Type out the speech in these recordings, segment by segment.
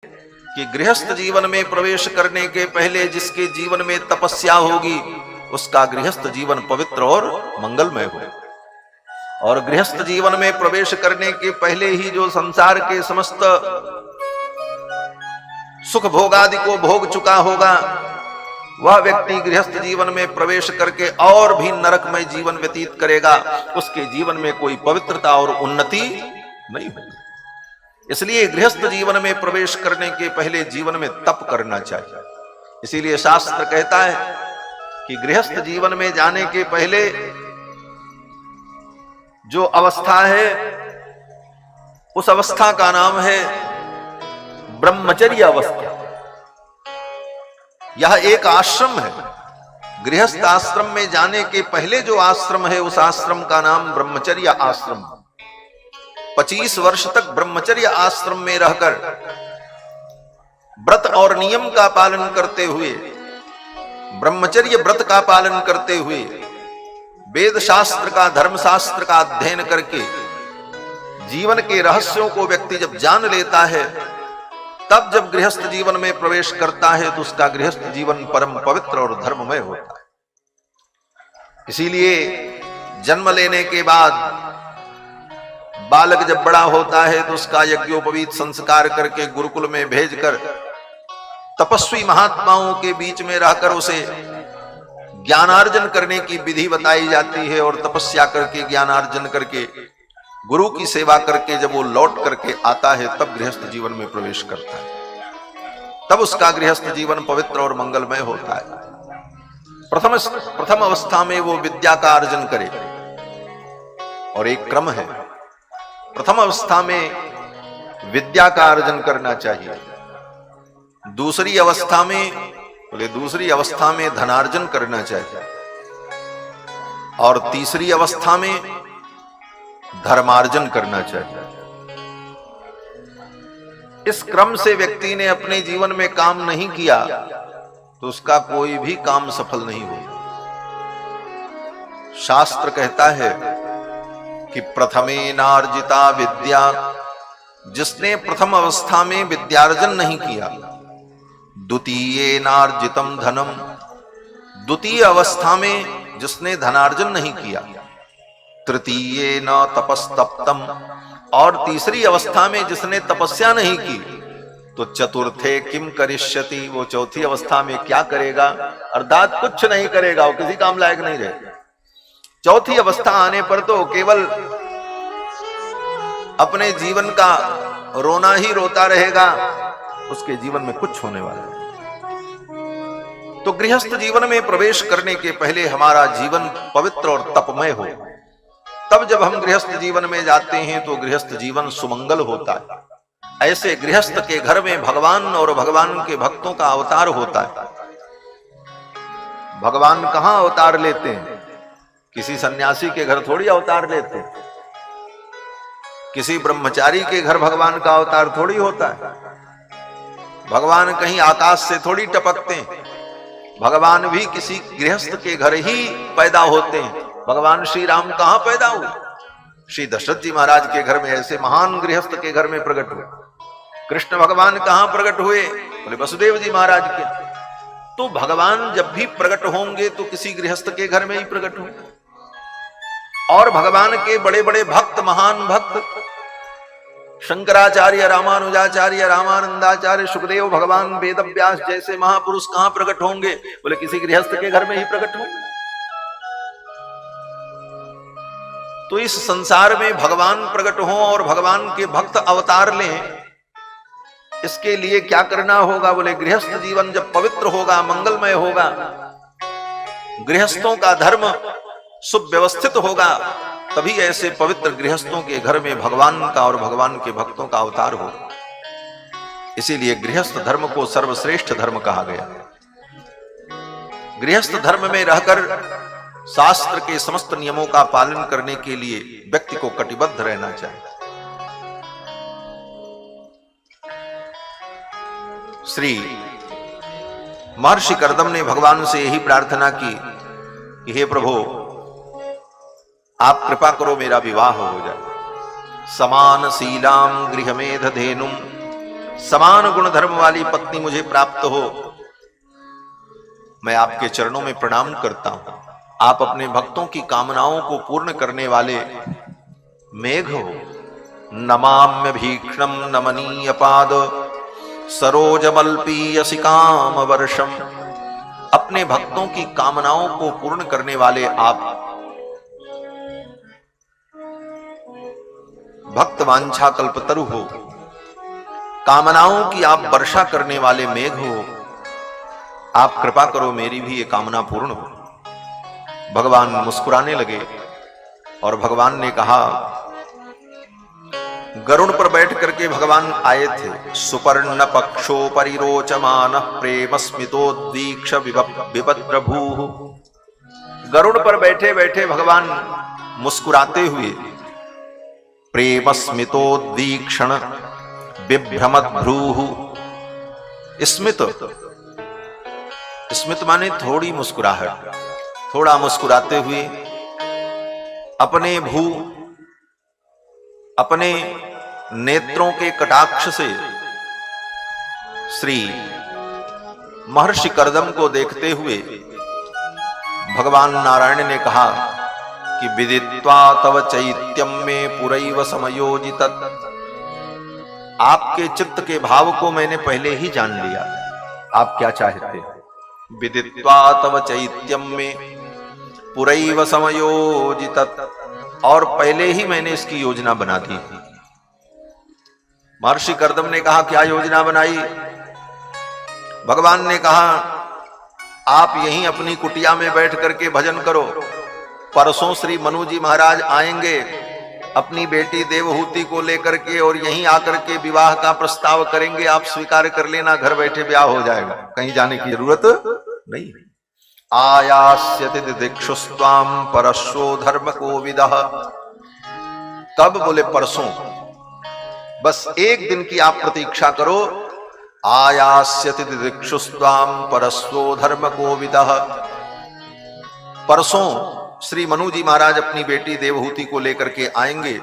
कि गृहस्थ जीवन में प्रवेश करने के पहले जिसके जीवन में तपस्या होगी उसका गृहस्थ जीवन पवित्र और मंगलमय हो, और गृहस्थ जीवन में प्रवेश करने के पहले ही जो संसार के समस्त सुख भोगादि को भोग चुका होगा वह व्यक्ति गृहस्थ जीवन में प्रवेश करके और भी नरकमय जीवन व्यतीत करेगा, उसके जीवन में कोई पवित्रता और उन्नति नहीं होगी। इसलिए गृहस्थ जीवन में प्रवेश करने के पहले जीवन में तप करना चाहिए। इसीलिए शास्त्र कहता है कि गृहस्थ जीवन में जाने के पहले जो अवस्था है उस अवस्था का नाम है ब्रह्मचर्य अवस्था। यह एक आश्रम है। गृहस्थ आश्रम में जाने के पहले जो आश्रम है उस आश्रम का नाम ब्रह्मचर्य आश्रम। 25 वर्ष तक ब्रह्मचर्य आश्रम में रहकर व्रत और नियम का पालन करते हुए, ब्रह्मचर्य व्रत का पालन करते हुए, वेद शास्त्र का, धर्म शास्त्र का अध्ययन करके जीवन के रहस्यों को व्यक्ति जब जान लेता है तब जब गृहस्थ जीवन में प्रवेश करता है तो उसका गृहस्थ जीवन परम पवित्र और धर्ममय होता है। इसीलिए जन्म लेने के बाद बालक जब बड़ा होता है तो उसका यज्ञोपवीत संस्कार करके गुरुकुल में भेजकर तपस्वी महात्माओं के बीच में रहकर उसे ज्ञानार्जन करने की विधि बताई जाती है, और तपस्या करके ज्ञानार्जन करके गुरु की सेवा करके जब वो लौट करके आता है तब गृहस्थ जीवन में प्रवेश करता है। तब उसका गृहस्थ जीवन पवित्र और मंगलमय होता है। प्रथम अवस्था में वो विद्या का अर्जन करे, और एक क्रम है। प्रथम अवस्था में विद्या का अर्जन करना चाहिए। दूसरी अवस्था में धनार्जन करना चाहिए, और तीसरी अवस्था में धर्मार्जन करना चाहिए। इस क्रम से व्यक्ति ने अपने जीवन में काम नहीं किया तो उसका कोई भी काम सफल नहीं होगा। शास्त्र कहता है कि प्रथमेनार्जिता विद्या, जिसने प्रथम अवस्था में विद्यार्जन नहीं किया, द्वितीयेनार्जितम धनम, द्वितीय अवस्था में जिसने धनार्जन नहीं किया, तृतीय न तपस्तप्तम, और तीसरी अवस्था में जिसने तपस्या नहीं की, तो चतुर्थे किम करिष्यति, वो चौथी अवस्था में क्या करेगा, अर्थात कुछ नहीं करेगा, वो किसी काम लायक नहीं रहेगा। चौथी अवस्था आने पर तो केवल अपने जीवन का रोना ही रोता रहेगा, उसके जीवन में कुछ होने वाला है। तो गृहस्थ जीवन में प्रवेश करने के पहले हमारा जीवन पवित्र और तपमय हो, तब जब हम गृहस्थ जीवन में जाते हैं तो गृहस्थ जीवन सुमंगल होता है। ऐसे गृहस्थ के घर में भगवान और भगवान के भक्तों का अवतार होता है। भगवान कहां अवतार लेते हैं? किसी सन्यासी के घर थोड़ी अवतार लेते हैं, किसी ब्रह्मचारी के घर भगवान का अवतार थोड़ी होता है। भगवान कहीं आकाश से थोड़ी टपकते हैं। भगवान भी किसी गृहस्थ के घर ही पैदा होते हैं। भगवान श्री राम कहां पैदा हुए? श्री दशरथ जी महाराज के घर में, ऐसे महान गृहस्थ के घर में प्रकट हुए। कृष्ण भगवान कहां प्रकट हुए? बोले वसुदेव जी महाराज के। तो भगवान जब भी प्रकट होंगे तो किसी गृहस्थ के घर में ही प्रकट होंगे। और भगवान के बड़े बड़े भक्त, महान भक्त, शंकराचार्य, रामानुजाचार्य, रामानंदाचार्य, सुखदेव भगवान, वेदव्यास जैसे महापुरुष कहां प्रकट होंगे? बोले किसी गृहस्थ के घर में ही प्रकट होंगे। तो इस संसार में भगवान प्रकट हो और भगवान के भक्त अवतार लें, इसके लिए क्या करना होगा? बोले गृहस्थ जीवन जब पवित्र होगा, मंगलमय होगा, गृहस्थों का धर्म सुव्यवस्थित होगा, तभी ऐसे पवित्र गृहस्थों के घर में भगवान का और भगवान के भक्तों का अवतार हो। इसीलिए गृहस्थ धर्म को सर्वश्रेष्ठ धर्म कहा गया। गृहस्थ धर्म में रहकर शास्त्र के समस्त नियमों का पालन करने के लिए व्यक्ति को कटिबद्ध रहना चाहिए। श्री महर्षि कर्दम ने भगवान से यही प्रार्थना की कि हे प्रभु, आप कृपा करो मेरा विवाह हो जाए। समान शीलाम गृहमेध धेनुम समान गुण धर्म वाली पत्नी मुझे प्राप्त हो, मैं आपके चरणों में प्रणाम करता हूं। आप अपने भक्तों की कामनाओं को पूर्ण करने वाले मेघ हो। नमाम्य भीक्षणम नमनीय पाद सरोजमल्पीयसि काम वर्षम। अपने भक्तों की कामनाओं को पूर्ण करने वाले आप भक्त वांछा कल्पतरु हो, कामनाओं की आप वर्षा करने वाले मेघ हो। आप कृपा करो मेरी भी ये कामना पूर्ण हो। भगवान मुस्कुराने लगे और भगवान ने कहा, गरुड़ पर बैठ करके भगवान आए थे। सुपर्ण पक्षो परिरोचमान प्रेम स्मितोद्वीक्ष विपद्रभू। गरुड़ पर बैठे बैठे भगवान मुस्कुराते हुए प्रेम स्मितोद्वीक्षण बिभ्रमद्भ्रूः। स्मित, स्मित माने थोड़ी मुस्कुराहट, थोड़ा मुस्कुराते हुए अपने नेत्रों के कटाक्ष से श्री महर्षि कर्दम को देखते हुए भगवान नारायण ने कहा कि विदित्वा तव चैत्यम में पुरैव समयोजित। आपके चित्त के भाव को मैंने पहले ही जान लिया, आप क्या चाहते हैं। विदित्वा तव चैत्यम में पुरैव समयोजित, और पहले ही मैंने इसकी योजना बना दी। महर्षि कर्दम ने कहा, क्या योजना बनाई। भगवान ने कहा, आप यहीं अपनी कुटिया में बैठ करके भजन करो। परसों श्री मनु जी महाराज आएंगे अपनी बेटी देवहूति को लेकर के, और यहीं आकर के विवाह का प्रस्ताव करेंगे। आप स्वीकार कर लेना, घर बैठे ब्याह हो जाएगा, कहीं जाने की जरूरत नहीं। आयास्यति दिक्षुस्त्वाम परशो धर्म कोविदः। कब? बोले परसों, बस एक दिन की आप प्रतीक्षा करो। आयास्यति दिक्षुस्त्वाम परशो धर्म कोविदः। परसों श्री मनु जी महाराज अपनी बेटी देवहूति को लेकर के आएंगे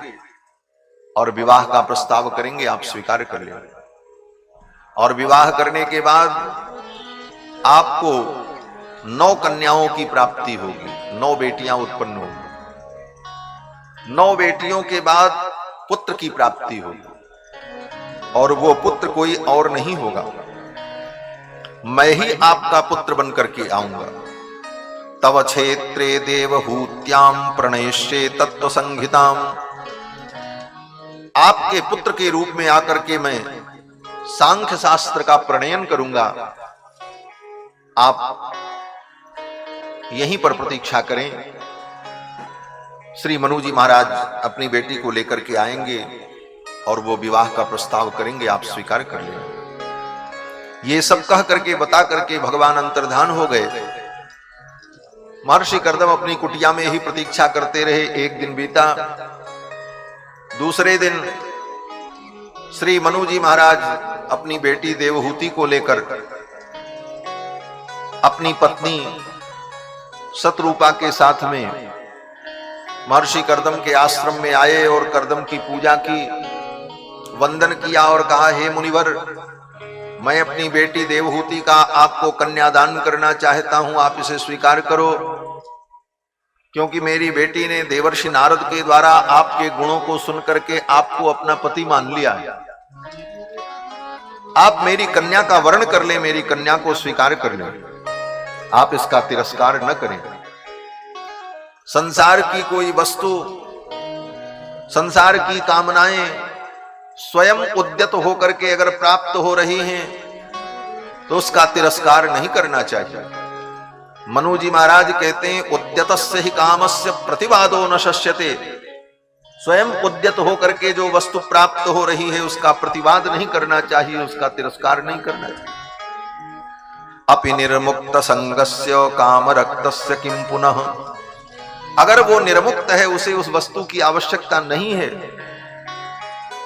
और विवाह का प्रस्ताव करेंगे, आप स्वीकार कर लेंगे। और विवाह करने के बाद आपको 9 कन्याओं की प्राप्ति होगी, 9 बेटियां उत्पन्न होंगी। 9 बेटियों के बाद पुत्र की प्राप्ति होगी, और वो पुत्र कोई और नहीं होगा, मैं ही आपका पुत्र बन करके आऊंगा। तव क्षेत्रे देवहूत्याम प्रणयिष्ये तत्व संहिताम। आपके पुत्र के रूप में आकर के मैं सांख्य शास्त्र का प्रणयन करूंगा। आप यहीं पर प्रतीक्षा करें। श्री मनु जी महाराज अपनी बेटी को लेकर के आएंगे और वो विवाह का प्रस्ताव करेंगे, आप स्वीकार कर लेंगे। ये सब कह करके बता करके भगवान अंतर्धान हो गए। महर्षि कर्दम अपनी कुटिया में ही प्रतीक्षा करते रहे। एक दिन बीता, दूसरे दिन श्री मनु जी महाराज अपनी बेटी देवहूति को लेकर अपनी पत्नी शतरूपा के साथ में महर्षि कर्दम के आश्रम में आए और कर्दम की पूजा की, वंदन किया और कहा, हे मुनिवर, मैं अपनी बेटी देवहूति का आपको कन्यादान करना चाहता हूं, आप इसे स्वीकार करो। क्योंकि मेरी बेटी ने देवर्षि नारद के द्वारा आपके गुणों को सुन करके आपको अपना पति मान लिया है। आप मेरी कन्या का वर्ण कर ले, मेरी कन्या को स्वीकार कर ले, आप इसका तिरस्कार न करें। संसार की कोई वस्तु, संसार की कामनाएं स्वयं उद्यत होकर के अगर प्राप्त हो रही हैं तो उसका तिरस्कार नहीं करना चाहिए। मनु जी महाराज कहते हैं, उद्यतस्य ही कामस्य प्रतिवादो न शस्यते। स्वयं उद्यत होकर के जो वस्तु प्राप्त हो रही है उसका प्रतिवाद नहीं करना चाहिए, उसका तिरस्कार नहीं करना चाहिए। अपि निर्मुक्त संगस्य काम रक्तस्य किम पुनः। अगर वो निर्मुक्त है, उसे उस वस्तु की आवश्यकता नहीं है,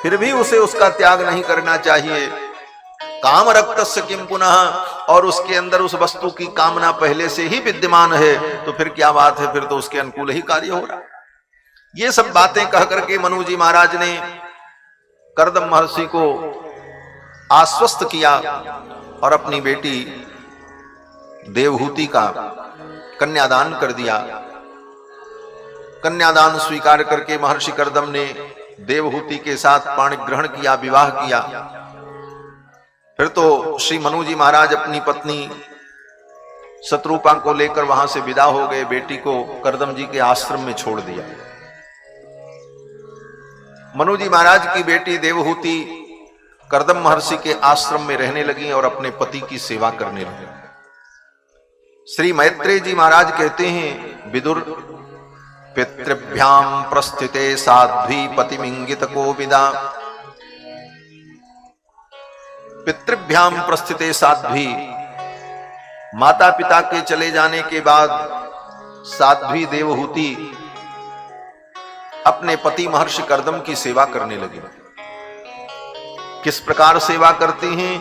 फिर भी उसे उसका त्याग नहीं करना चाहिए। काम रक्तस्य किम पुनः, और उसके अंदर उस वस्तु की कामना पहले से ही विद्यमान है, तो फिर क्या बात है, फिर तो उसके अनुकूल ही कार्य हो रहा है। ये सब बातें कह करके मनु जी महाराज ने कर्दम महर्षि को आश्वस्त किया और अपनी बेटी देवहूति का कन्यादान कर दिया। कन्यादान स्वीकार करके महर्षि कर्दम ने देवहूति के साथ पाणी ग्रहण किया, विवाह किया। फिर तो श्री मनु जी महाराज अपनी पत्नी शत्रुपा को लेकर वहां से विदा हो गए, बेटी को कर्दम जी के आश्रम में छोड़ दिया। मनु जी महाराज की बेटी देवहूति कर्दम महर्षि के आश्रम में रहने लगी और अपने पति की सेवा करने लगी। श्री मैत्रेय जी महाराज कहते हैं, विदुर पितृभ्याम प्रस्थिते साध्वी पतिमिंगित कोविदा। पितृभ्याम प्रस्थिते साध्वी, माता पिता के चले जाने के बाद साध्वी देवहूति अपने पति महर्षि कर्दम की सेवा करने लगी। किस प्रकार सेवा करती हैं?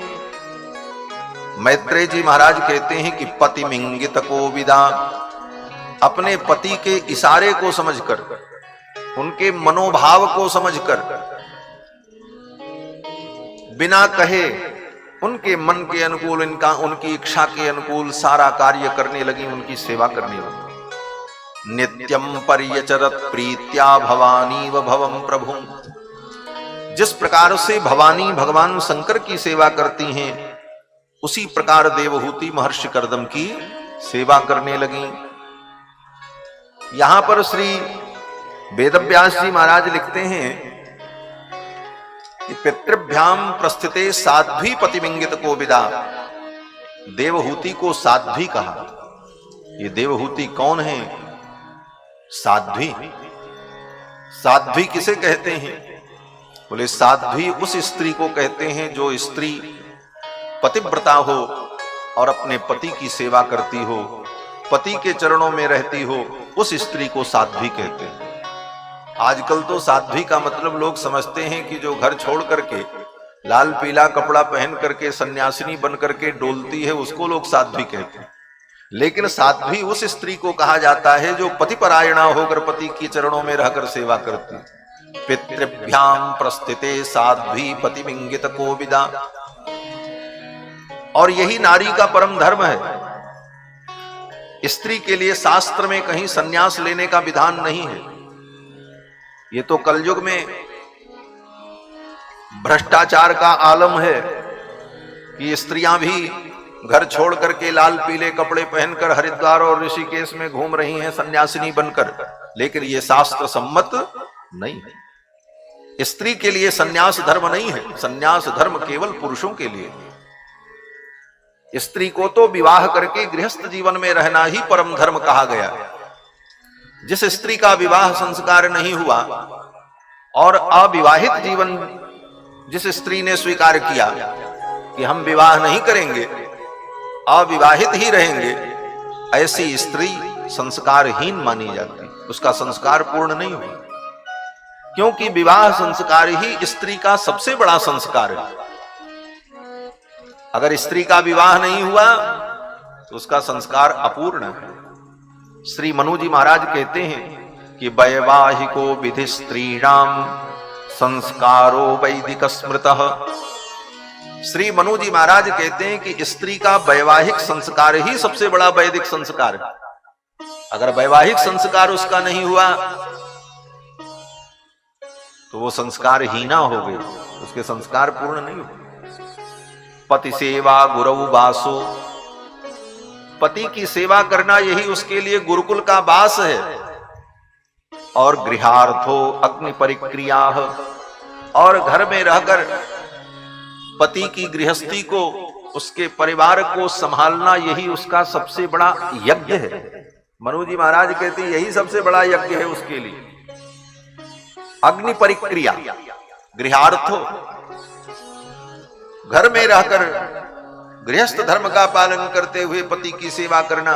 मैत्रेय जी महाराज कहते हैं कि पतिमिंगित कोविदा, अपने पति के इशारे को समझकर, उनके मनोभाव को समझकर, बिना कहे उनके मन के अनुकूल, उनकी इच्छा के अनुकूल सारा कार्य करने लगी, उनकी सेवा करने लगी। नित्यम पर्यचरत प्रीत्या भवानी व भवम प्रभु। जिस प्रकार से भवानी भगवान शंकर की सेवा करती हैं, उसी प्रकार देवहूति महर्षि कर्दम की सेवा करने लगी। यहां पर श्री वेदव्यास जी महाराज लिखते हैं कि पितृभ्याम प्रस्थिते साध्वी पतिमिंगित कोविदा। देवहूति को साध्वी कहा। ये देवहूति कौन है? साध्वी। साध्वी किसे कहते हैं? बोले साध्वी उस स्त्री को कहते हैं जो स्त्री पतिव्रता हो और अपने पति की सेवा करती हो, पति के चरणों में रहती हो, उस स्त्री को साध्वी कहते हैं। आजकल तो साध्वी का मतलब लोग समझते हैं कि जो घर छोड़ करके लाल पीला कपड़ा पहन करके सन्यासिनी बन करके डोलती है, उसको लोग साध्वी कहते हैं। लेकिन साध्वी उस स्त्री को कहा जाता है जो पतिपरायणा होकर पति के चरणों में रहकर सेवा करती। पितृभ्याम प्रस्थिते साध्वी पतिमिंगित कोविदा। और यही नारी का परम धर्म है। स्त्री के लिए शास्त्र में कहीं संन्यास लेने का विधान नहीं है। ये तो कलयुग में भ्रष्टाचार का आलम है कि स्त्रियां भी घर छोड़ करके लाल पीले कपड़े पहनकर हरिद्वार और ऋषिकेश में घूम रही हैं सन्यासिनी बनकर, लेकिन ये शास्त्र सम्मत नहीं है। स्त्री के लिए सन्यास धर्म नहीं है। सन्यास धर्म केवल पुरुषों के लिए। स्त्री को तो विवाह करके गृहस्थ जीवन में रहना ही परम धर्म कहा गया। जिस स्त्री का विवाह संस्कार नहीं हुआ और अविवाहित जीवन जिस स्त्री ने स्वीकार किया कि हम विवाह नहीं करेंगे, अविवाहित ही रहेंगे, ऐसी स्त्री संस्कारहीन मानी जाती, उसका संस्कार पूर्ण नहीं हुआ। क्योंकि विवाह संस्कार ही स्त्री का सबसे बड़ा संस्कार है। अगर स्त्री का विवाह नहीं हुआ तो उसका संस्कार अपूर्ण है। श्री मनु जी महाराज कहते हैं कि वैवाहिको विधि स्त्रीणाम संस्कारो वैदिक स्मृतः। श्री मनु जी महाराज कहते हैं कि स्त्री का वैवाहिक संस्कार ही सबसे बड़ा वैदिक संस्कार है। अगर वैवाहिक संस्कार उसका नहीं हुआ तो वो संस्कार हीना हो गए, उसके संस्कार पूर्ण नहीं हुए। पति सेवा गुरु वासो, पति की सेवा करना यही उसके लिए गुरुकुल का वास है। और गृहार्थो अग्नि परिक्रिया, और घर में रहकर पति की गृहस्थी को, उसके परिवार को संभालना यही उसका सबसे बड़ा यज्ञ है। मनु जी महाराज कहते हैं यही सबसे बड़ा यज्ञ है उसके लिए। अग्नि परिक्रिया, गृहार्थो, घर में रहकर गृहस्थ धर्म का पालन करते हुए पति की सेवा करना,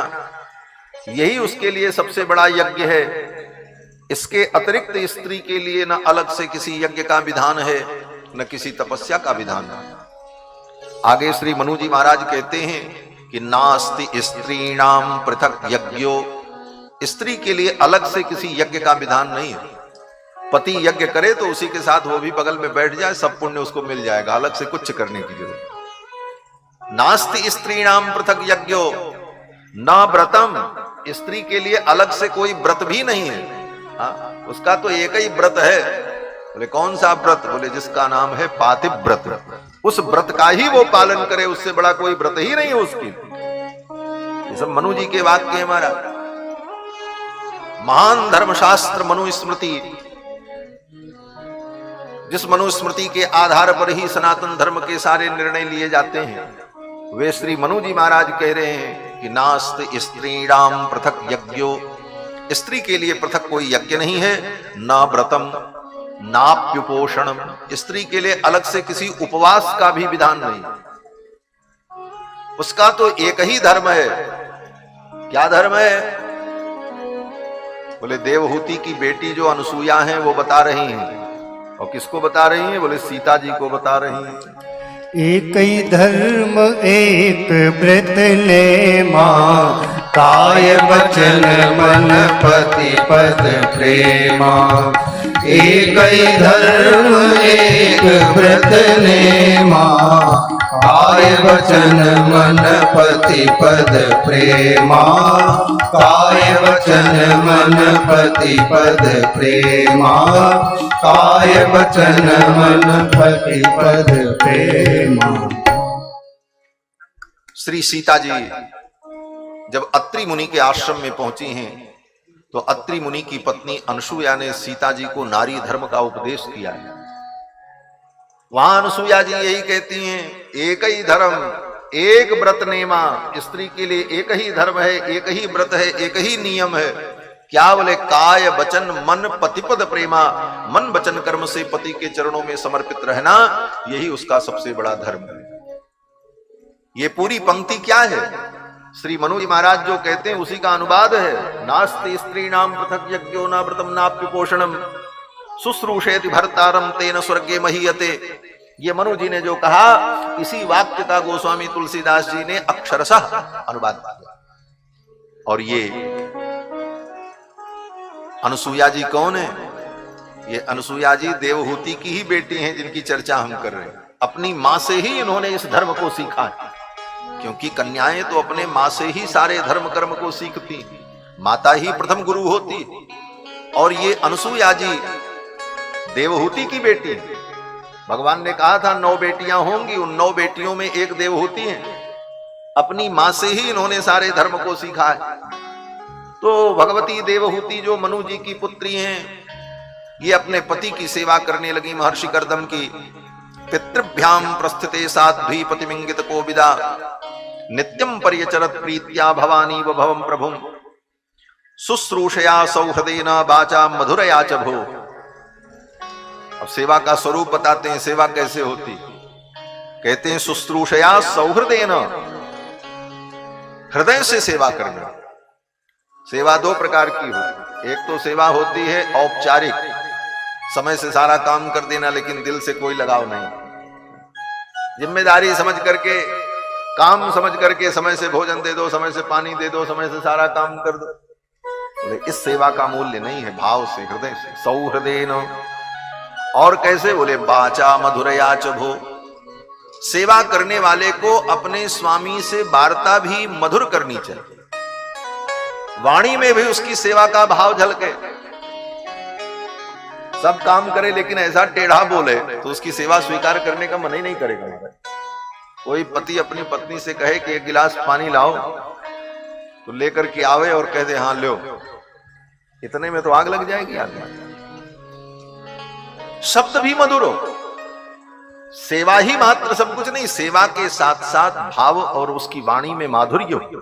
यही उसके लिए सबसे बड़ा यज्ञ है। इसके अतिरिक्त स्त्री के लिए न अलग से किसी यज्ञ का विधान है, न किसी तपस्या का विधान है। आगे श्री मनु जी महाराज कहते हैं कि नास्ति स्त्रीणाम पृथक यज्ञो, स्त्री के लिए अलग से किसी यज्ञ का विधान नहीं है। पति यज्ञ करे तो उसी के साथ वो भी बगल में बैठ जाए, सब पुण्य उसको मिल जाएगा, अलग से कुछ करने की जरूरत। नास्ति स्त्रीणाम पृथक यज्ञो न व्रतम, स्त्री के लिए अलग से कोई व्रत भी नहीं है। हाँ, उसका तो एक ही व्रत है। बोले कौन सा व्रत? बोले जिसका नाम है पातिव व्रत। उस व्रत का ही वो पालन करे, उससे बड़ा कोई व्रत ही नहीं है उसकी। ये सब मनु जी के वाक्य है। हमारा महान धर्मशास्त्र मनुस्मृति, जिस मनुस्मृति के आधार पर ही सनातन धर्म के सारे निर्णय लिए जाते हैं, वे श्री मनु जी महाराज कह रहे हैं कि नास्ति स्त्रीणाम पृथक यज्ञो, स्त्री के लिए पृथक कोई यज्ञ नहीं है। न व्रतम नाप्युपोषणम, स्त्री के लिए अलग से किसी उपवास का भी विधान नहीं। उसका तो एक ही धर्म है। क्या धर्म है? बोले देवहूति की बेटी जो अनसुईया हैं वो बता रही हैं। और किसको बता रही हैं? बोले सीता जी को बता रही हैं। एक ही धर्म एक व्रत नेमा, काय वचन मन पति पद प्रेमा। एक ही धर्म एक व्रत नेमा, काय वचन मन पति पद प्रेमा। काय वचन मन पति पद प्रेमा, काय वचन मन पति पद प्रेमा। श्री सीता जी जब अत्रि मुनि के आश्रम में पहुंची हैं तो अत्रि मुनि की पत्नी अनसुया ने सीता जी को नारी धर्म का उपदेश किया है। वहां अनसुया जी यही कहती हैं, एक ही धर्म एक व्रत नेमा, स्त्री के लिए एक ही धर्म है, एक ही व्रत है, एक ही नियम है। क्या? बोले काय वचन मन पतिपद प्रेमा, मन वचन कर्म से पति के चरणों में समर्पित रहना, यही उसका सबसे बड़ा धर्म है। ये पूरी पंक्ति क्या है? श्री मनु जी महाराज जो कहते हैं उसी का अनुवाद है। नास्ति स्त्रीणाम पृथक यज्ञो न व्रतम नाप्युपोषणम शुश्रूषेति भर्तारम तेन स्वर्गे महीयते। ये मनु जी ने जो कहा, इसी वाक्य का गोस्वामी तुलसीदास जी ने अक्षरशः अनुवाद किया। और ये अनसुया जी कौन है? ये अनसुया जी देवहूति की ही बेटी हैं जिनकी चर्चा हम कर रहे हैं। अपनी मां से ही इन्होंने इस धर्म को सीखा है, क्योंकि कन्याएं तो अपने मां से ही सारे धर्म कर्म को सीखती, माता ही प्रथम गुरु होती। और ये अनसुया जी देवहूति की बेटी। भगवान ने कहा था 9 बेटियां होंगी, उन 9 बेटियों में एक देवहूति है। अपनी मां से ही इन्होंने सारे धर्म को सीखा है। तो भगवती देवहूति जो मनु जी की पुत्री हैं, ये अपने पति की सेवा करने लगी महर्षि कर्दम की। पितृभ्याम प्रस्थिते साध्वी पतिमिंगित कोविदा, नित्यम पर्यचरत प्रीत्या भवानी व भवम प्रभुम, शुश्रूषया सौहृदेन वाचा मधुरया च भो। अब सेवा का स्वरूप बताते हैं, सेवा कैसे होती। कहते हैं शुश्रूषया सौहृदेन, हृदय से सेवा करना। सेवा 2 प्रकार की होती। एक तो सेवा होती है औपचारिक, समय से सारा काम कर देना लेकिन दिल से कोई लगाव नहीं, जिम्मेदारी समझ करके, काम समझ करके, समय से भोजन दे दो, समय से पानी दे दो, समय से सारा काम कर दो। बोले इस सेवा का मूल्य नहीं है, भाव से, हृदय से, सौहृदेन। और कैसे? बोले वाचा मधुरया च भो, सेवा करने वाले को अपने स्वामी से वार्ता भी मधुर करनी चाहिए, वाणी में भी उसकी सेवा का भाव झलके। सब काम करे लेकिन ऐसा टेढ़ा बोले तो उसकी सेवा स्वीकार करने का मन ही नहीं करेगा। कोई पति अपनी पत्नी से कहे कि 1 गिलास पानी लाओ, तो लेकर के आवे और कह दे हाँ लो, इतने में तो आग लग जाएगी आदमी। शब्द भी मधुर हो, सेवा ही मात्र सब कुछ नहीं, सेवा के साथ साथ भाव और उसकी वाणी में माधुर्य हो,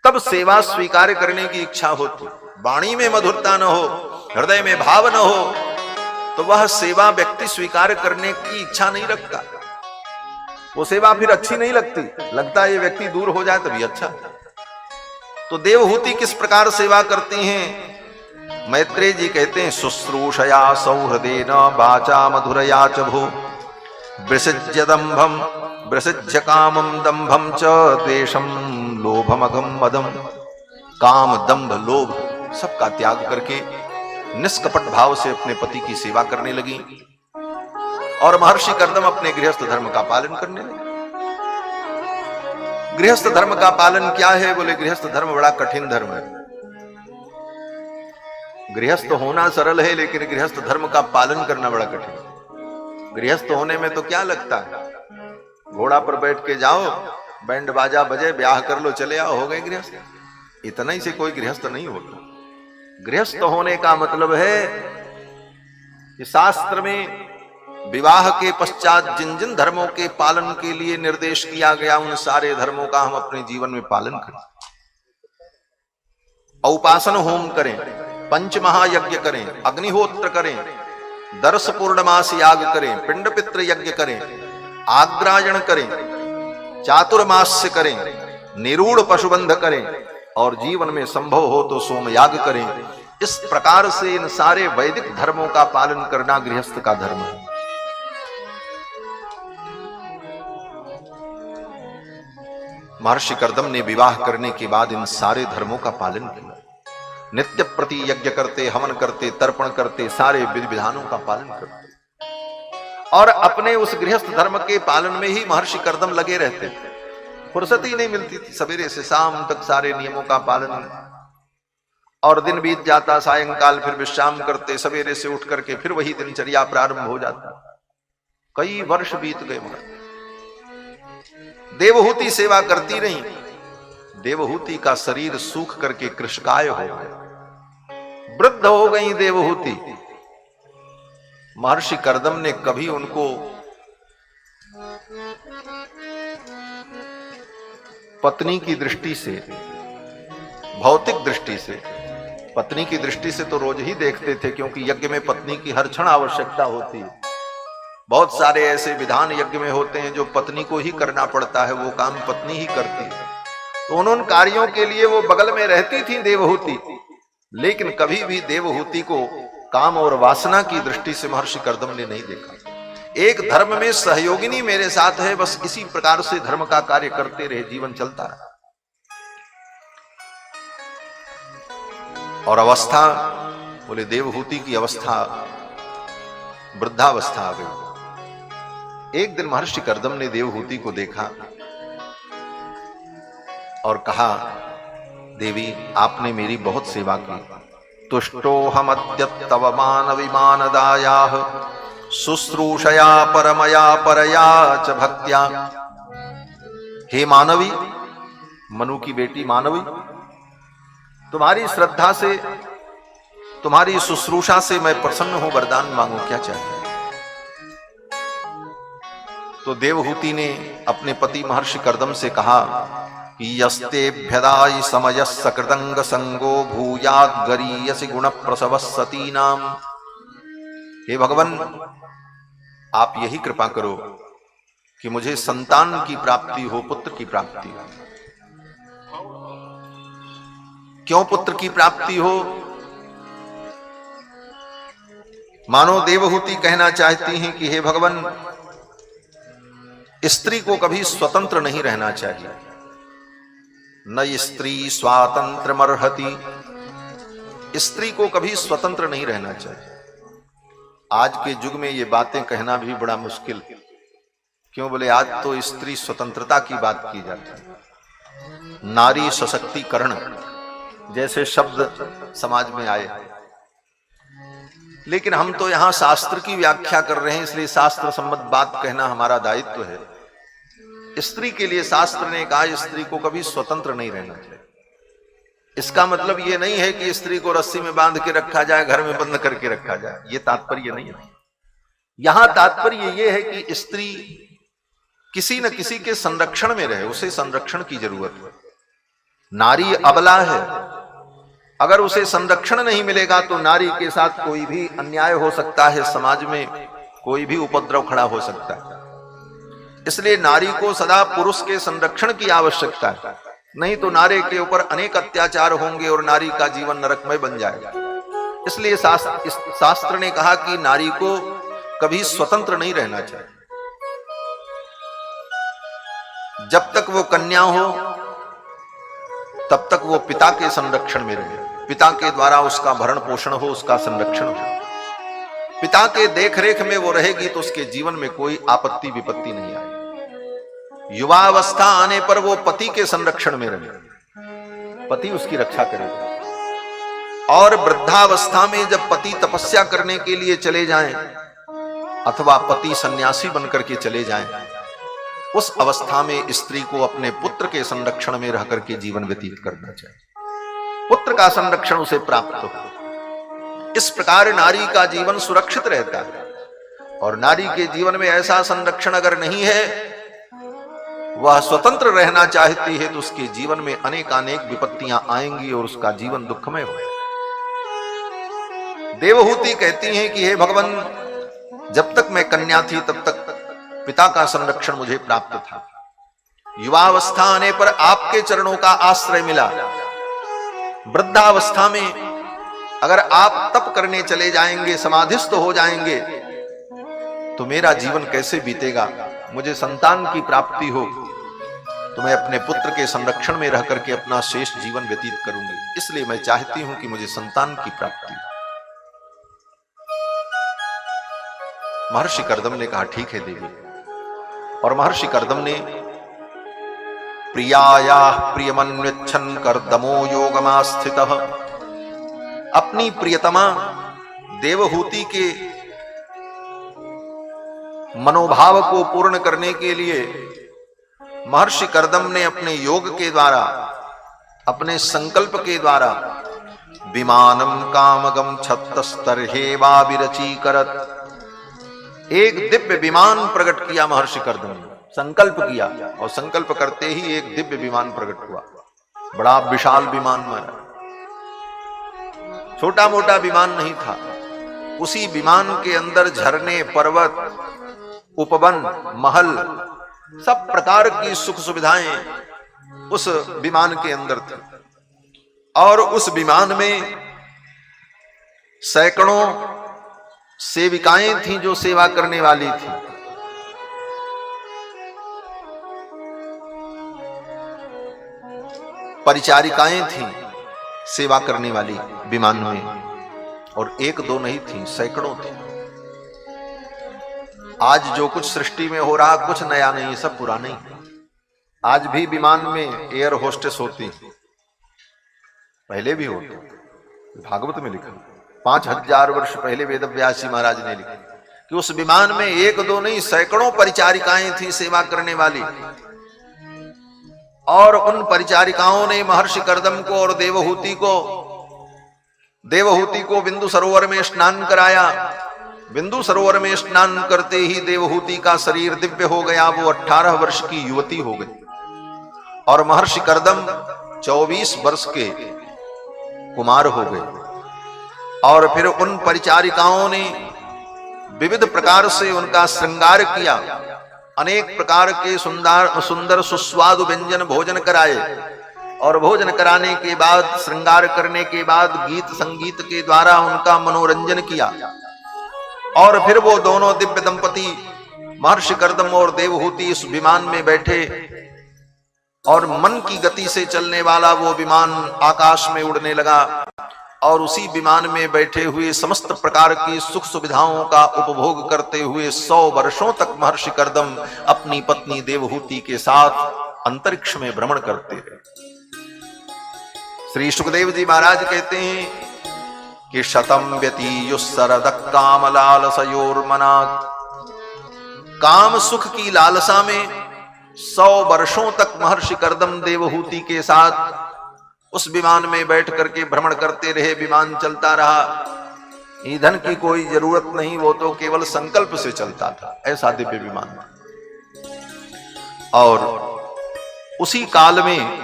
तब सेवा स्वीकार करने की इच्छा होती। वाणी में मधुरता न हो, हृदय में भाव न हो, तो वह सेवा व्यक्ति स्वीकार करने की इच्छा नहीं रखता। वो सेवा फिर अच्छी नहीं लगती, लगता है ये व्यक्ति दूर हो जाए तभी अच्छा। तो देवहूति किस प्रकार सेवा करती हैं? मैत्रेय जी कहते हैं शुश्रूषया सौहृदेन वाचा मधुरया च भो, विसृज्य दंभम विसृज्य कामम दंभम च द्वेषम लोभमघम मदम। काम, दंभ, लोभ सबका त्याग करके निष्कपट भाव से अपने पति की सेवा करने लगी और महर्षि कर्दम अपने गृहस्थ धर्म का पालन करने लगे। गृहस्थ धर्म का पालन क्या है? बोले गृहस्थ धर्म बड़ा कठिन धर्म है। गृहस्थ होना सरल है, लेकिन गृहस्थ धर्म का पालन करना बड़ा कठिन है। गृहस्थ होने में तो क्या लगता है, घोड़ा पर बैठ के जाओ, बैंड बाजा बजे, ब्याह कर लो, चले आओ, हो गए गृहस्थ। इतना ही से कोई गृहस्थ नहीं होता। गृहस्थ होने का मतलब है कि शास्त्र में विवाह के पश्चात जिन जिन धर्मों के पालन के लिए निर्देश किया गया, उन सारे धर्मों का हम अपने जीवन में पालन करें। औपासन होम करें, पंच महायज्ञ करें, अग्निहोत्र करें, दर्श पूर्णमास याग करें, पिंड पितृ यज्ञ करें, आग्रायण करें, चातुर्मास्य करें, निरूढ़ पशुबंध करें और जीवन में संभव हो तो सोमयाग करें। इस प्रकार से इन सारे वैदिक धर्मों का पालन करना गृहस्थ का धर्म है। महर्षि कर्दम ने विवाह करने के बाद इन सारे धर्मों का पालन किया। नित्य प्रति यज्ञ करते, हवन करते, तर्पण करते, सारे विधि विधानों का पालन करते और अपने उस गृहस्थ धर्म के पालन में ही महर्षि कर्दम लगे रहते थे। फुर्सत ही नहीं मिलती थी, सवेरे से शाम तक सारे नियमों का पालन, और दिन बीत जाता, सायंकाल फिर विश्राम करते, सवेरे से उठ करके फिर वही दिनचर्या प्रारंभ हो जाता। कई वर्ष बीत गए। देवहूति सेवा करती रही। देवहूति का शरीर सूख करके कृशकाय हो गया, वृद्ध हो गई देवहूति। महर्षि कर्दम ने कभी उनको पत्नी की दृष्टि से, भौतिक दृष्टि से, पत्नी की दृष्टि से तो रोज ही देखते थे, क्योंकि यज्ञ में पत्नी की हर क्षण आवश्यकता होती है। बहुत सारे ऐसे विधान यज्ञ में होते हैं जो पत्नी को ही करना पड़ता है, वो काम पत्नी ही करती है। तो उन कार्यों के लिए वो बगल में रहती थी देवहूति, लेकिन कभी भी देवहूति को काम और वासना की दृष्टि से महर्षि कर्दम ने नहीं देखा। एक धर्म में सहयोगिनी मेरे साथ है, बस इसी प्रकार से धर्म का कार्य करते रहे, जीवन चलता रहा। और अवस्था, बोले देवहूति की अवस्था वृद्धावस्था आ गई। एक दिन महर्षि कर्दम ने देवहूति को देखा और कहा, देवी आपने मेरी बहुत सेवा की। तुष्टो हमद्य तव मान विमानदायाः शुश्रूषया परमया परया च भक्त्या। हे मानवी, मनु की बेटी मानवी, तुम्हारी श्रद्धा से, तुम्हारी शुश्रूषा से मैं प्रसन्न हूं, वरदान मांगो, क्या चाहिए? तो देवहूति ने अपने पति महर्षि कर्दम से कहा कि यस्तेभ्यदायि समयः सकृतंग संगो भूयात् गरीयसि गुण प्रसव सतीनाम। हे भगवान, आप यही कृपा करो कि मुझे संतान की प्राप्ति हो, पुत्र की प्राप्ति हो। क्यों पुत्र की प्राप्ति हो? मानो देवहूति कहना चाहती हैं कि हे भगवान, स्त्री को कभी स्वतंत्र नहीं रहना चाहिए। न स्त्री स्वातंत्र मर्हति, स्त्री को कभी स्वतंत्र नहीं रहना चाहिए। आज के युग में ये बातें कहना भी बड़ा मुश्किल। क्यों? बोले आज तो स्त्री स्वतंत्रता की बात की जाती है। नारी सशक्तिकरण जैसे शब्द समाज में आए, लेकिन हम तो यहां शास्त्र की व्याख्या कर रहे हैं, इसलिए शास्त्र सम्मत बात कहना हमारा दायित्व है। स्त्री के लिए शास्त्र ने कहा स्त्री को कभी स्वतंत्र नहीं रहना चाहिए। इसका मतलब ये नहीं है कि स्त्री को रस्सी में बांध के रखा जाए, घर में बंद करके रखा जाए, ये तात्पर्य नहीं है। यहां तात्पर्य ये है कि स्त्री किसी न किसी के संरक्षण में रहे, उसे संरक्षण की जरूरत है। नारी अबला है, अगर उसे संरक्षण नहीं मिलेगा तो नारी के साथ कोई भी अन्याय हो सकता है, समाज में कोई भी उपद्रव खड़ा हो सकता है। इसलिए नारी को सदा पुरुष के संरक्षण की आवश्यकता है, नहीं तो नारी के ऊपर अनेक अत्याचार होंगे और नारी का जीवन नरकमय बन जाएगा। इसलिए शास्त्र ने कहा कि नारी को कभी स्वतंत्र नहीं रहना चाहिए। जब तक वो कन्या हो तब तक वो पिता के संरक्षण में रहे। पिता के द्वारा उसका भरण पोषण हो, उसका संरक्षण हो। पिता के देख रेख में वो रहेगी तो उसके जीवन में कोई आपत्ति विपत्ति नहीं आएगी। युवावस्था आने पर वो पति के संरक्षण में रहे, पति उसकी रक्षा करेगा। और वृद्धावस्था में जब पति तपस्या करने के लिए चले जाएं अथवा पति सन्यासी बनकर के चले जाएं, उस अवस्था में स्त्री को अपने पुत्र के संरक्षण में रहकर के जीवन व्यतीत करना चाहिए, पुत्र का संरक्षण उसे प्राप्त हो। इस प्रकार नारी का जीवन सुरक्षित रहता है। और नारी के जीवन में ऐसा संरक्षण अगर नहीं है, वह स्वतंत्र रहना चाहती है, तो उसके जीवन में अनेकानेक विपत्तियां आएंगी और उसका जीवन दुखमय होगा। देवहूति कहती हैं कि हे भगवान, जब तक मैं कन्या थी तब तक पिता का संरक्षण मुझे प्राप्त था। युवावस्था आने पर आपके चरणों का आश्रय मिला। वृद्धावस्था में अगर आप तप करने चले जाएंगे, समाधिस्थ हो जाएंगे, तो मेरा जीवन कैसे बीतेगा। मुझे संतान की प्राप्ति हो तो मैं अपने पुत्र के संरक्षण में रह करके अपना शेष जीवन व्यतीत करूंगी, इसलिए मैं चाहती हूं कि मुझे संतान की प्राप्ति हो। महर्षि कर्दम ने कहा ठीक है देवी। और महर्षि कर्दम ने प्रियाया प्रियमन्विच्छन् कर्दमो योगमास्थितः, अपनी प्रियतमा देवहूति के मनोभाव को पूर्ण करने के लिए महर्षि कर्दम ने अपने योग के द्वारा, अपने संकल्प के द्वारा विमानम कामगम छत्तस्तर्हेवाभिरची करत, एक दिव्य विमान प्रकट किया। महर्षि कर्दम ने संकल्प किया और संकल्प करते ही एक दिव्य विमान प्रकट हुआ। बड़ा विशाल विमान माना, छोटा मोटा विमान नहीं था। उसी विमान के अंदर झरने, पर्वत, उपवन, महल, सब प्रकार की सुख सुविधाएं उस विमान के अंदर थी। और उस विमान में सैकड़ों सेविकाएं थीं जो सेवा करने वाली थी। परिचारिकाएं थीं सेवा करने वाली विमान में, और एक दो नहीं थी, सैकड़ों थी। आज जो कुछ सृष्टि में हो रहा कुछ नया नहीं, सब पुराना ही है। आज भी विमान में एयर होस्टेस होती, पहले भी होती। भागवत में लिखा 5000 वर्ष पहले वेदव्यासी महाराज ने लिखा कि उस विमान में एक दो नहीं सैकड़ों परिचारिकाएं थी सेवा करने वाली। और उन परिचारिकाओं ने महर्षि कर्दम को और देवहूति को बिंदु सरोवर में स्नान कराया। बिंदु सरोवर में स्नान करते ही देवहूति का शरीर दिव्य हो गया, वो 18 वर्ष की युवती हो गई। और महर्षि कर्दम 24 वर्ष के कुमार हो गए। और फिर उन परिचारिकाओं ने विविध प्रकार से उनका श्रृंगार किया, अनेक प्रकार के सुंदर सुस्वादु व्यंजन भोजन कराए। और भोजन कराने के बाद, श्रृंगार करने के बाद गीत संगीत के द्वारा उनका मनोरंजन किया। और फिर वो दोनों दिव्य दंपति महर्षि कर्दम और देवहूति इस विमान में बैठे, और मन की गति से चलने वाला वो विमान आकाश में उड़ने लगा। और उसी विमान में बैठे हुए समस्त प्रकार की सुख सुविधाओं का उपभोग करते हुए 100 वर्षों तक महर्षि कर्दम अपनी पत्नी देवहूति के साथ अंतरिक्ष में भ्रमण करते रहे। श्री सुखदेव जी महाराज कहते हैं कि शतम व्यतीयुस्सरद काम लालसयोर्मना, काम सुख की लालसा में 100 वर्षों तक महर्षि कर्दम देवहूति के साथ उस विमान में बैठ करके भ्रमण करते रहे। विमान चलता रहा, ईंधन की कोई जरूरत नहीं, वो तो केवल संकल्प से चलता था, ऐसा दिव्य विमान। और उसी काल में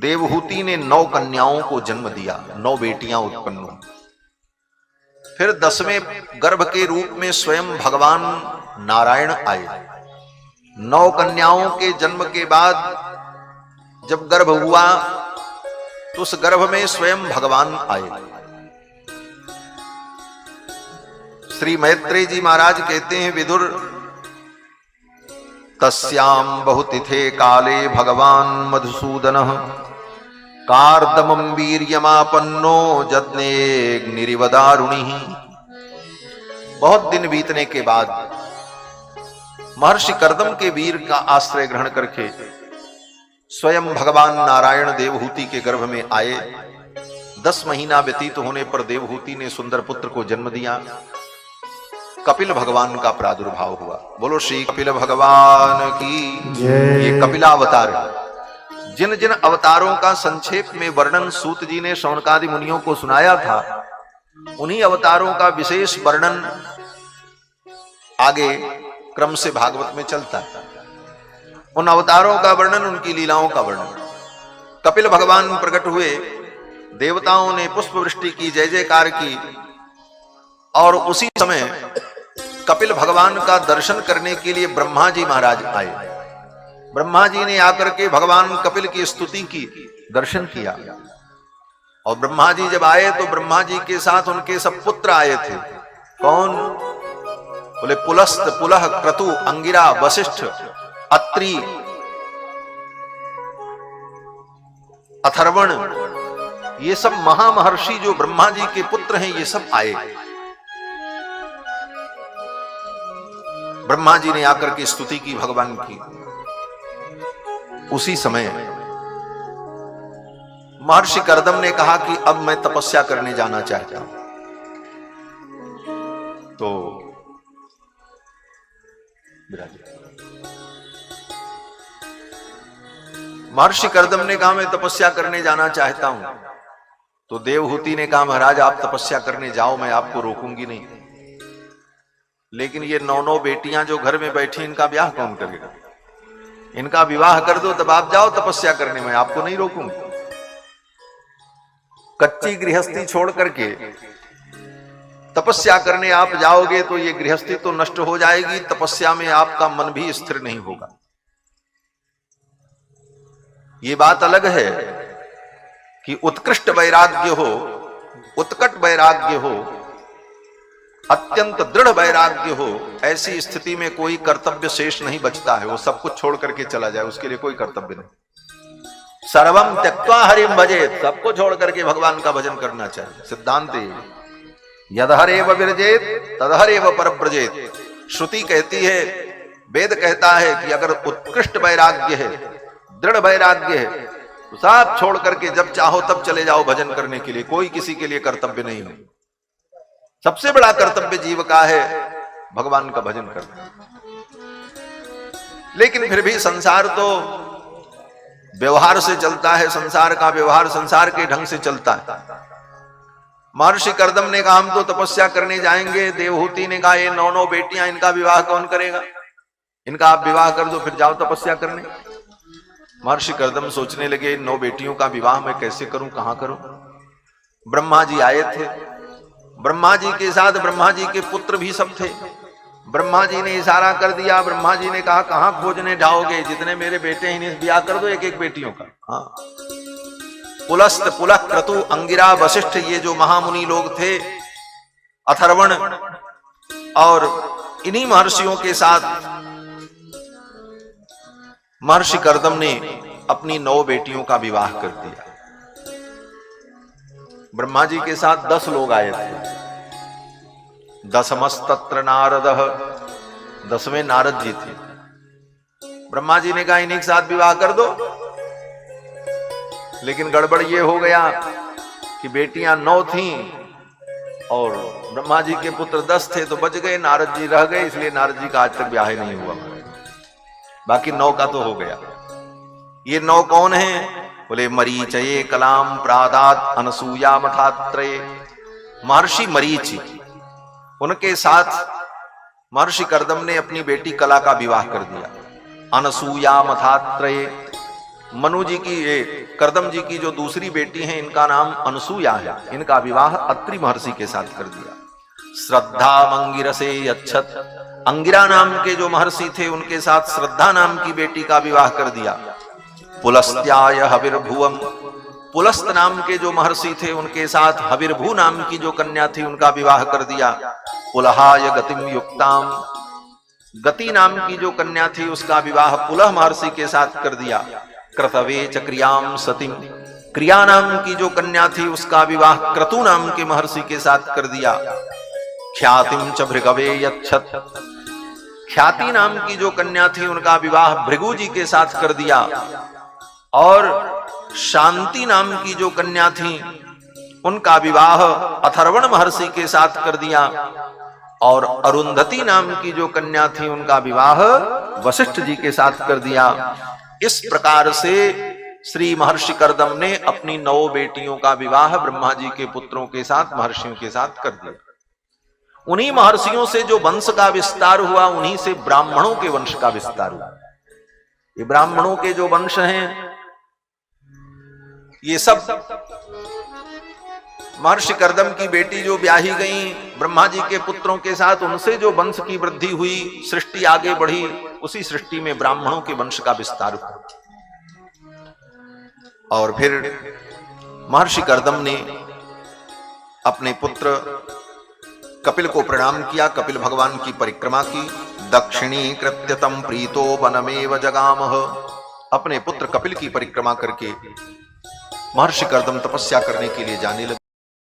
देवहूति ने 9 कन्याओं को जन्म दिया, 9 बेटियां उत्पन्न हुई। फिर 10वें गर्भ के रूप में स्वयं भगवान नारायण आए। 9 कन्याओं के जन्म के बाद जब गर्भ हुआ तो उस गर्भ में स्वयं भगवान आए। श्री मैत्रेय जी महाराज कहते हैं, विदुर तस्याम बहुतिथे काले भगवान मधुसूदन कार्दमं वीर्यमापन्नो जज्ञेऽग्निरिवदारुणि। बहुत दिन बीतने के बाद महर्षि कर्दम के वीर का आश्रय ग्रहण करके स्वयं भगवान नारायण देवहूति के गर्भ में आए। 10 महीना व्यतीत होने पर देवहूति ने सुंदर पुत्र को जन्म दिया। कपिल भगवान का प्रादुर्भाव हुआ। बोलो श्री कपिल भगवान की जय। ये कपिलावतार है। जिन जिन अवतारों का संक्षेप में वर्णन सूत जी ने शौनकादि मुनियों को सुनाया था, उन्हीं अवतारों का विशेष वर्णन आगे क्रम से भागवत में चलता है। उन अवतारों का वर्णन, उनकी लीलाओं का वर्णन। कपिल भगवान प्रकट हुए, देवताओं ने पुष्प वृष्टि की, जय जयकार की, और उसी समय कपिल भगवान का दर्शन करने के लिए ब्रह्मा जी महाराज आए। ब्रह्मा जी ने आकर के भगवान कपिल की स्तुति की, दर्शन किया। और ब्रह्मा जी जब आए तो ब्रह्मा जी के साथ उनके सब पुत्र आए थे। कौन? बोले पुलस्त, पुलह, क्रतु, अंगिरा, वशिष्ठ, अत्रि, अथर्वण, ये सब महामहर्षि जो ब्रह्मा जी के पुत्र हैं, ये सब आए। ब्रह्मा जी ने आकर के स्तुति की भगवान की। उसी समय महर्षि कर्दम ने कहा कि अब मैं तपस्या करने जाना चाहता हूं। तो महर्षि कर्दम ने कहा मैं तपस्या करने जाना चाहता हूं। तो देवहूति ने कहा महाराज आप तपस्या करने जाओ, मैं आपको रोकूंगी नहीं, लेकिन ये 9 बेटियां जो घर में बैठी, इनका ब्याह कौन करेगा? इनका विवाह कर दो तब आप जाओ तपस्या करने, मैं आपको नहीं रोकूंगी। कच्ची गृहस्थी छोड़ करके तपस्या करने आप जाओगे तो ये गृहस्थी तो नष्ट हो जाएगी, तपस्या में आपका मन भी स्थिर नहीं होगा। ये बात अलग है कि उत्कृष्ट वैराग्य हो, उत्कट वैराग्य हो, अत्यंत दृढ़ वैराग्य हो, ऐसी स्थिति में कोई कर्तव्य शेष नहीं बचता है। वो सब कुछ छोड़ करके चला जाए, उसके लिए कोई कर्तव्य नहीं। सर्वम त्यक्त्वा हरिम भजेत, सबको छोड़ करके भगवान का भजन करना चाहिए। सिद्धांत यदहरेव विरजेत तदहरेव परव्रजेत। श्रुति कहती है, वेद कहता है कि अगर उत्कृष्ट वैराग्य है, दृढ़ वैराग्य है, तो सब छोड़ करके जब चाहो तब चले जाओ भजन करने के लिए, कोई किसी के लिए कर्तव्य नहीं है। सबसे बड़ा कर्तव्य जीव का है भगवान का भजन करना। लेकिन फिर भी संसार तो व्यवहार से चलता है, संसार का व्यवहार संसार के ढंग से चलता है। महर्षि कर्दम ने कहा हम तो तपस्या करने जाएंगे। देवहूति ने कहा ये 9 बेटियां, इनका विवाह कौन करेगा? इनका आप विवाह कर दो, फिर जाओ तपस्या करने। महर्षि कर्दम सोचने लगे 9 बेटियों का विवाह मैं कैसे करूं, कहां करूं? ब्रह्मा जी आए थे, ब्रह्मा जी के साथ ब्रह्मा जी के पुत्र भी सब थे। ब्रह्मा जी ने इशारा कर दिया, ब्रह्मा जी ने कहा कहां खोजने जाओगे, जितने मेरे बेटे हैं इन्हें ब्याह कर दो, एक एक बेटियों का। हाँ, पुलस्त, पुलह, क्रतु, अंगिरा, वशिष्ठ, ये जो महामुनि लोग थे, अथर्वण, और इन्हीं महर्षियों के साथ महर्षि कर्दम ने अपनी 9 बेटियों का विवाह कर दिया। ब्रह्मा जी के साथ 10 लोग आए थे। 10मस्तत्र नारदः, 10वें नारद जी थे। ब्रह्मा जी ने कहा इन्हीं के साथ विवाह कर दो, लेकिन गड़बड़ ये हो गया कि बेटियां 9 थीं और ब्रह्मा जी के पुत्र 10 थे, तो बच गए, नारद जी रह गए, इसलिए नारद जी का आज तक ब्याह नहीं हुआ। बाकी 9 का तो हो गया। ये 9 कौन हैं? बोले मरीचये कलाम प्रादात अनसूया मठात्रये। महर्षि मरीचि, उनके साथ महर्षि कर्दम ने अपनी बेटी कला का विवाह कर दिया। अनसूया मठात्रये, मनु जी की, ये कर्दम जी की जो दूसरी बेटी हैं, इनका नाम अनसूया है। इनका विवाह अत्रि महर्षि के साथ कर दिया। श्रद्धा मंगिरसे यच्छत, अंगिरा नाम के जो महर्षि थे उनके साथ श्रद्धा नाम की बेटी का विवाह कर दिया। पुलस्त्याय हविर्भुवम, पुलस्त नाम के जो महर्षि थे उनके साथ हविर्भू नाम की जो कन्या थी उनका विवाह कर दिया। पुलहाय गतिम युक्ताम, गति नाम की जो कन्या थी उसका विवाह पुलह महर्षि के साथ कर दिया। कृतवे चक्रियाम सतीम, क्रिया नाम की जो कन्या थी उसका विवाह क्रतु नाम के महर्षि के साथ कर दिया। ख्यातिम च भृगवे यच्छत, ख्याति नाम की जो कन्या थी उनका विवाह भृगु जी के साथ कर दिया। और शांति नाम की जो कन्या थी उनका विवाह अथर्वण महर्षि के साथ कर दिया। और अरुंधति नाम की जो कन्या थी उनका विवाह वशिष्ठ जी के साथ कर दिया। इस प्रकार से श्री महर्षि कर्दम ने अपनी 9 बेटियों का विवाह ब्रह्मा जी के पुत्रों के साथ, महर्षियों के साथ कर दिया। उन्हीं महर्षियों से जो वंश का विस्तार हुआ, उन्हीं से ब्राह्मणों के वंश का विस्तार हुआ। ये ब्राह्मणों के जो वंश हैं, ये सब महर्षि कर्दम की बेटी जो ब्याही गई ब्रह्मा जी के पुत्रों के साथ, उनसे जो वंश की वृद्धि हुई, सृष्टि आगे बढ़ी, उसी सृष्टि में ब्राह्मणों के वंश का विस्तार हुआ। और फिर महर्षि कर्दम ने अपने पुत्र कपिल को प्रणाम किया, कपिल भगवान की परिक्रमा की। दक्षिणी कृत्यतम प्रीतो वनमेव जगामह, अपने पुत्र कपिल की परिक्रमा करके महर्षि कर्दम तपस्या करने के लिए जाने लगे।